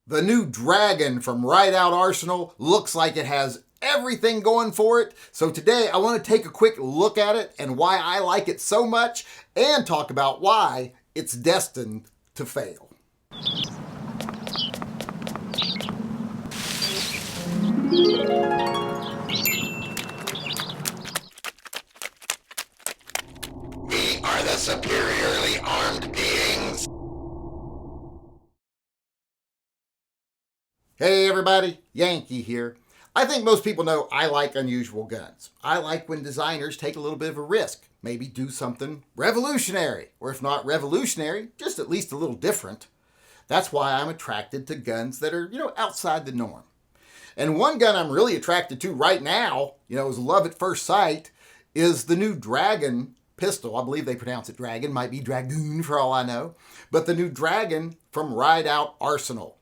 The new Dragon from Rideout Arsenal looks like it has everything going for it. So today I want to take a quick look at it and why I like it so much and talk about why it's destined to fail. We are the superiorly armed beings. Hey everybody, Yankee here. I think most people know I like unusual guns. I like when designers take a little bit of a risk, maybe do something revolutionary, or if not revolutionary, just at least a little different. That's why I'm attracted to guns that are, outside the norm. And one gun I'm really attracted to right now, is love at first sight, is the new Dragon pistol. I believe they pronounce it Dragon, might be Dragoon for all I know, but the new Dragon from Rideout Arsenal.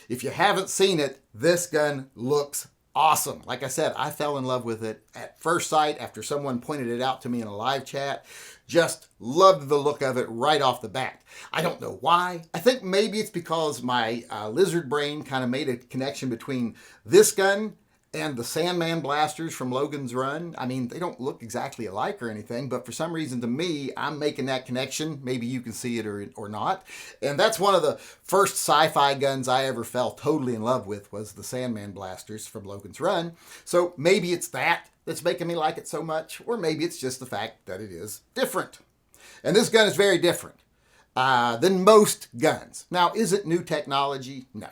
If you haven't seen it, this gun looks awesome. Like I said, I fell in love with it at first sight after someone pointed it out to me in a live chat. Just loved the look of it right off the bat. I don't know why. I think maybe it's because my lizard brain kind of made a connection between this gun and the Sandman blasters from Logan's Run. I mean, they don't look exactly alike or anything, but for some reason to me, I'm making that connection. Maybe you can see it or not. And that's one of the first sci-fi guns I ever fell totally in love with was the Sandman blasters from Logan's Run. So maybe it's that's making me like it so much, or maybe it's just the fact that it is different. And this gun is very different than most guns. Now, is it new technology? No.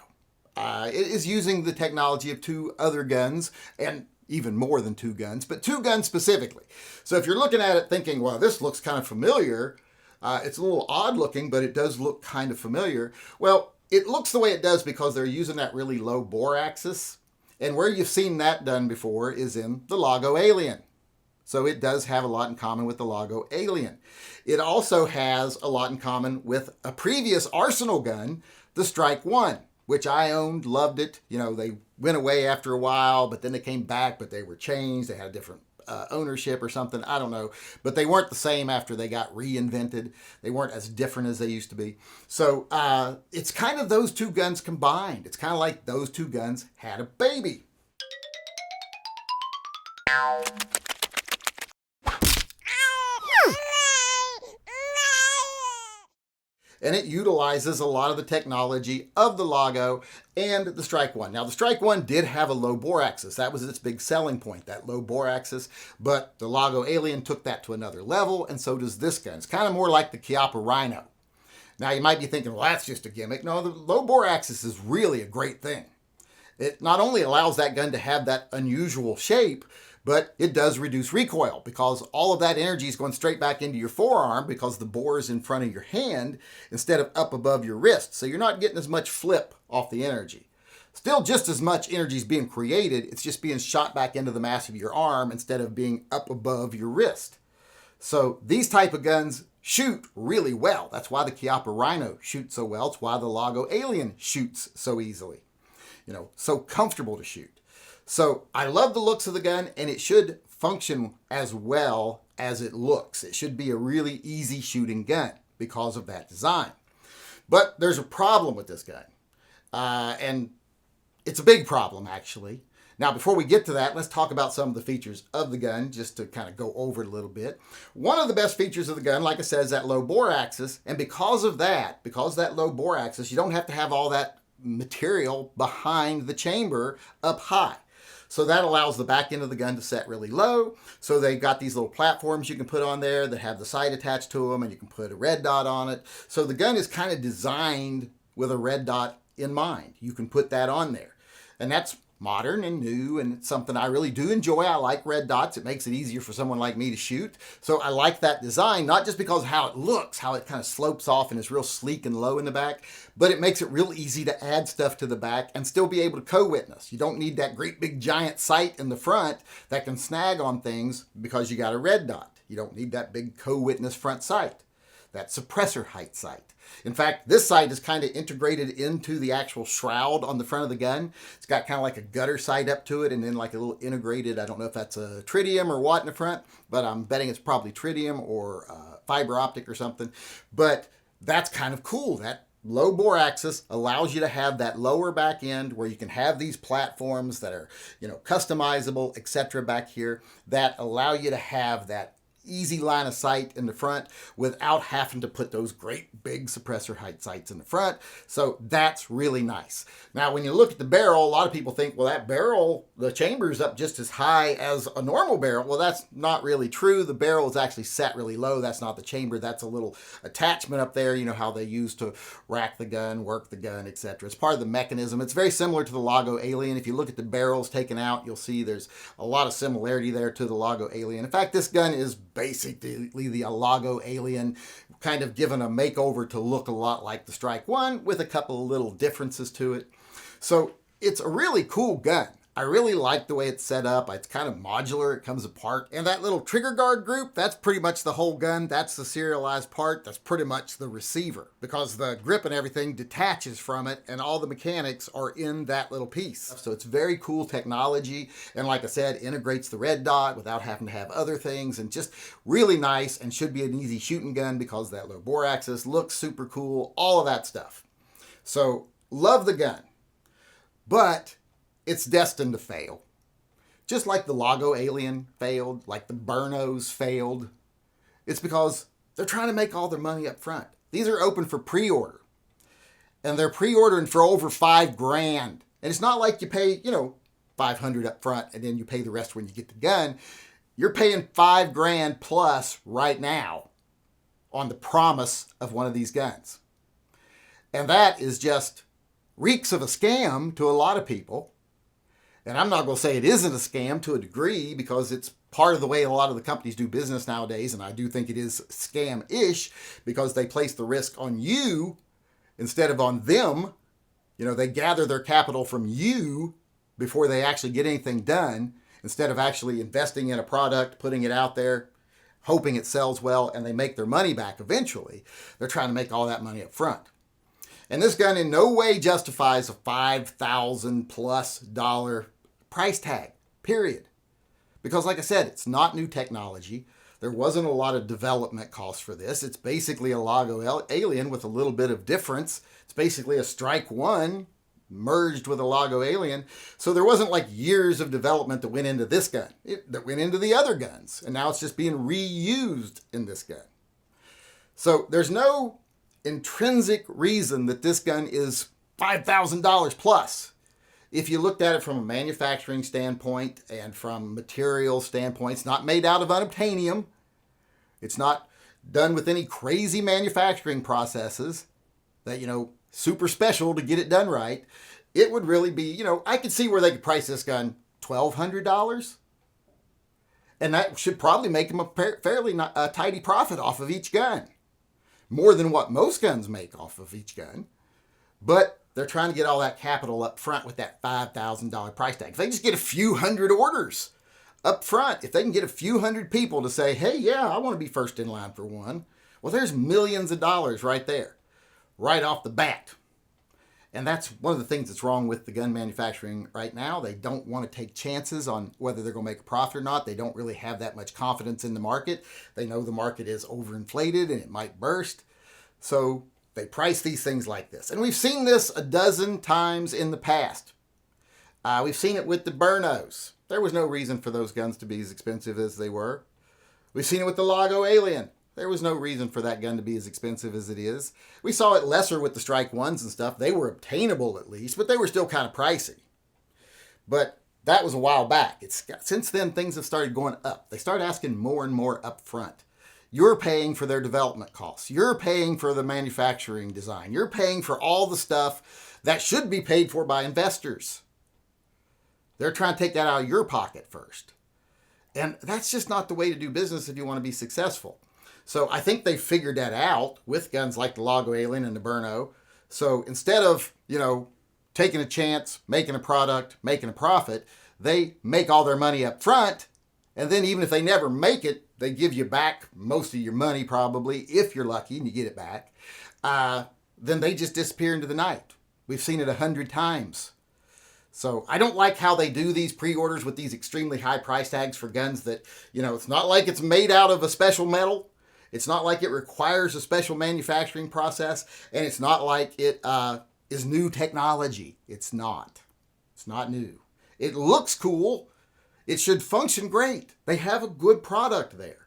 It is using the technology of two other guns, and even more than two guns, but two guns specifically. So if you're looking at it thinking, well, this looks kind of familiar, it's a little odd looking, but it does look kind of familiar. Well, it looks the way it does because they're using that really low bore axis. And where you've seen that done before is in the Lago Alien. So it does have a lot in common with the Lago Alien. It also has a lot in common with a previous Arsenal gun, the Strike 1. Which I owned, loved it. They went away after a while, but then they came back, but they were changed. They had a different ownership or something. I don't know. But they weren't the same after they got reinvented. They weren't as different as they used to be. So it's kind of those two guns combined. It's kind of like those two guns had a baby. And it utilizes a lot of the technology of the Lago and the Strike 1. Now, the Strike 1 did have a low bore axis. That was its big selling point, that low bore axis. But the Lago Alien took that to another level, and so does this gun. It's kind of more like the Chiappa Rhino. Now, you might be thinking, well, that's just a gimmick. No, the low bore axis is really a great thing. It not only allows that gun to have that unusual shape, but it does reduce recoil because all of that energy is going straight back into your forearm because the bore is in front of your hand instead of up above your wrist. So you're not getting as much flip off the energy. Still just as much energy is being created. It's just being shot back into the mass of your arm instead of being up above your wrist. So these type of guns shoot really well. That's why the Chiappa Rhino shoots so well. It's why the Lago Alien shoots so easily. So comfortable to shoot. So I love the looks of the gun, and it should function as well as it looks. It should be a really easy shooting gun because of that design. But there's a problem with this gun, and it's a big problem, actually. Now, before we get to that, let's talk about some of the features of the gun, just to kind of go over it a little bit. One of the best features of the gun, like I said, is that low bore axis, and because of that low bore axis, you don't have to have all that material behind the chamber up high. So that allows the back end of the gun to set really low. So they've got these little platforms you can put on there that have the sight attached to them, and you can put a red dot on it. So the gun is kind of designed with a red dot in mind. You can put that on there. And that's modern and new, and it's something I really do enjoy. I like red dots. It makes it easier for someone like me to shoot. So I like that design, not just because of how it looks, how it kind of slopes off and is real sleek and low in the back, but it makes it real easy to add stuff to the back and still be able to co-witness. You don't need that great big giant sight in the front that can snag on things because you got a red dot. You don't need that big co-witness front sight, that suppressor height sight. In fact, this sight is kind of integrated into the actual shroud on the front of the gun. It's got kind of like a gutter sight up to it and then like a little integrated, I don't know if that's a tritium or what in the front, but I'm betting it's probably tritium or fiber optic or something. But that's kind of cool. That low bore axis allows you to have that lower back end where you can have these platforms that are, customizable, etc. back here that allow you to have that easy line of sight in the front without having to put those great big suppressor height sights in the front. So that's really nice. Now, when you look at the barrel, a lot of people think, well, that barrel, the chamber's up just as high as a normal barrel. Well, that's not really true. The barrel is actually set really low. That's not the chamber. That's a little attachment up there, how they use to rack the gun, work the gun, etc. It's part of the mechanism. It's very similar to the Lago Alien. If you look at the barrels taken out, you'll see there's a lot of similarity there to the Lago Alien. In fact, this gun is basically the Lago Alien, kind of given a makeover to look a lot like the Strike 1 with a couple of little differences to it. So it's a really cool gun. I really like the way it's set up. It's kind of modular. It comes apart. And that little trigger guard group, that's pretty much the whole gun. That's the serialized part. That's pretty much the receiver because the grip and everything detaches from it and all the mechanics are in that little piece. So it's very cool technology. And like I said, integrates the red dot without having to have other things and just really nice and should be an easy shooting gun because that low bore axis looks super cool, all of that stuff. So love the gun, but it's destined to fail. Just like the Lago Alien failed, like the Burnos failed. It's because they're trying to make all their money up front. These are open for pre-order. And they're pre-ordering for over $5,000. And it's not like you pay, $500 up front and then you pay the rest when you get the gun. You're paying $5,000 plus right now on the promise of one of these guns. And that is just reeks of a scam to a lot of people. And I'm not going to say it isn't a scam to a degree because it's part of the way a lot of the companies do business nowadays. And I do think it is scam-ish because they place the risk on you instead of on them. They gather their capital from you before they actually get anything done instead of actually investing in a product, putting it out there, hoping it sells well, and they make their money back eventually. They're trying to make all that money up front. And this gun in no way justifies a $5,000 plus price tag, period. Because like I said, it's not new technology. There wasn't a lot of development costs for this. It's basically a Lago Alien with a little bit of difference. It's basically a Strike 1 merged with a Lago Alien. So there wasn't like years of development that went into this gun, that went into the other guns. And now it's just being reused in this gun. So there's no intrinsic reason that this gun is $5,000 plus. If you looked at it from a manufacturing standpoint and from material standpoint, it's not made out of unobtainium. It's not done with any crazy manufacturing processes that, super special to get it done right. It would really be, I could see where they could price this gun $1,200. And that should probably make them a fairly tidy profit off of each gun. More than what most guns make off of each gun. But they're trying to get all that capital up front with that $5,000 price tag. If they just get a few hundred orders up front, if they can get a few hundred people to say, hey, yeah, I want to be first in line for one, well, there's millions of dollars right there, right off the bat. And that's one of the things that's wrong with the gun manufacturing right now. They don't want to take chances on whether they're going to make a profit or not. They don't really have that much confidence in the market. They know the market is overinflated and it might burst. So they price these things like this. And we've seen this a dozen times in the past. We've seen it with the Burnos. There was no reason for those guns to be as expensive as they were. We've seen it with the Lago Alien. There was no reason for that gun to be as expensive as it is. We saw it lesser with the Strike 1s and stuff. They were obtainable at least, but they were still kind of pricey. But that was a while back. Since then, things have started going up. They start asking more and more up front. You're paying for their development costs. You're paying for the manufacturing design. You're paying for all the stuff that should be paid for by investors. They're trying to take that out of your pocket first. And that's just not the way to do business if you want to be successful. So I think they figured that out with guns like the Lago Alien and the Burno. So instead of, taking a chance, making a product, making a profit, they make all their money up front. And then even if they never make it, they give you back most of your money probably, if you're lucky and you get it back. Then they just disappear into the night. We've seen it 100 times. So I don't like how they do these pre-orders with these extremely high price tags for guns that, it's not like it's made out of a special metal. It's not like it requires a special manufacturing process, and it's not like it is new technology. It's not. It's not new. It looks cool. It should function great. They have a good product there.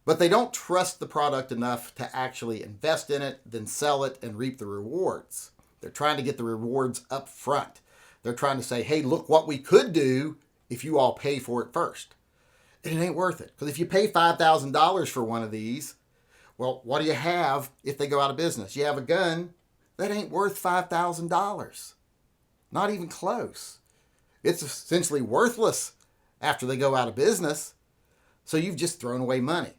But they don't trust the product enough to actually invest in it, then sell it and reap the rewards. They're trying to get the rewards up front. They're trying to say, hey, look what we could do if you all pay for it first. And it ain't worth it. Because if you pay $5,000 for one of these, well, what do you have if they go out of business? You have a gun that ain't worth $5,000. Not even close. It's essentially worthless after they go out of business. So you've just thrown away money.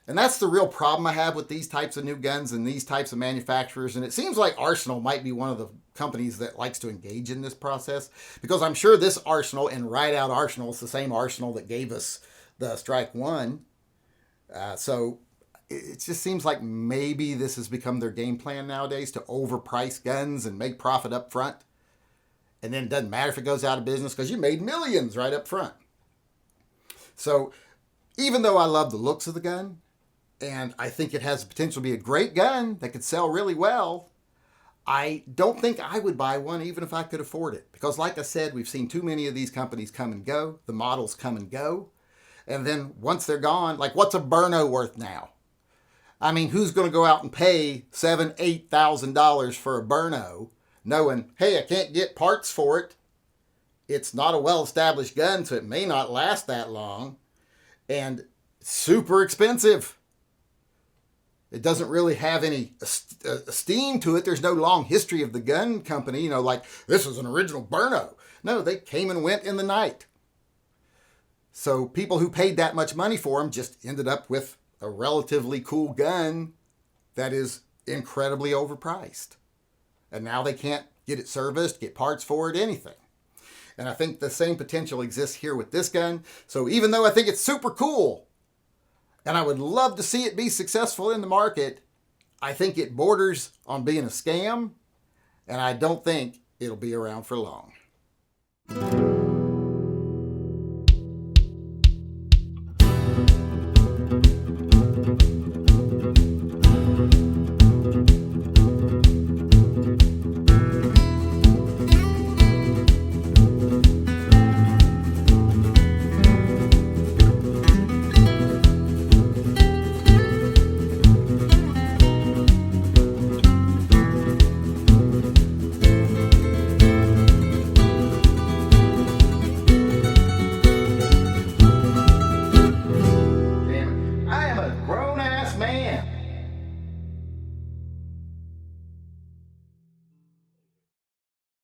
And that's the real problem I have with these types of new guns and these types of manufacturers. And it seems like Arsenal might be one of the companies that likes to engage in this process, because I'm sure this Arsenal and Rideout Arsenal is the same Arsenal that gave us the Strike One. So it just seems like maybe this has become their game plan nowadays, to overprice guns and make profit up front. And then it doesn't matter if it goes out of business because you made millions right up front. So even though I love the looks of the gun, and I think it has the potential to be a great gun that could sell really well, I don't think I would buy one even if I could afford it. Because like I said, we've seen too many of these companies come and go. The models come and go. And then once they're gone, like what's a Burno worth now? I mean, who's going to go out and pay $7,000, $8,000 for a Burno knowing, hey, I can't get parts for it. It's not a well-established gun, so it may not last that long. And super expensive. It doesn't really have any esteem to it. There's no long history of the gun company, like this was an original Burno. No, they came and went in the night. So people who paid that much money for them just ended up with a relatively cool gun that is incredibly overpriced. And now they can't get it serviced, get parts for it, anything. And I think the same potential exists here with this gun. So even though I think it's super cool, and I would love to see it be successful in the market, I think it borders on being a scam, and I don't think it'll be around for long.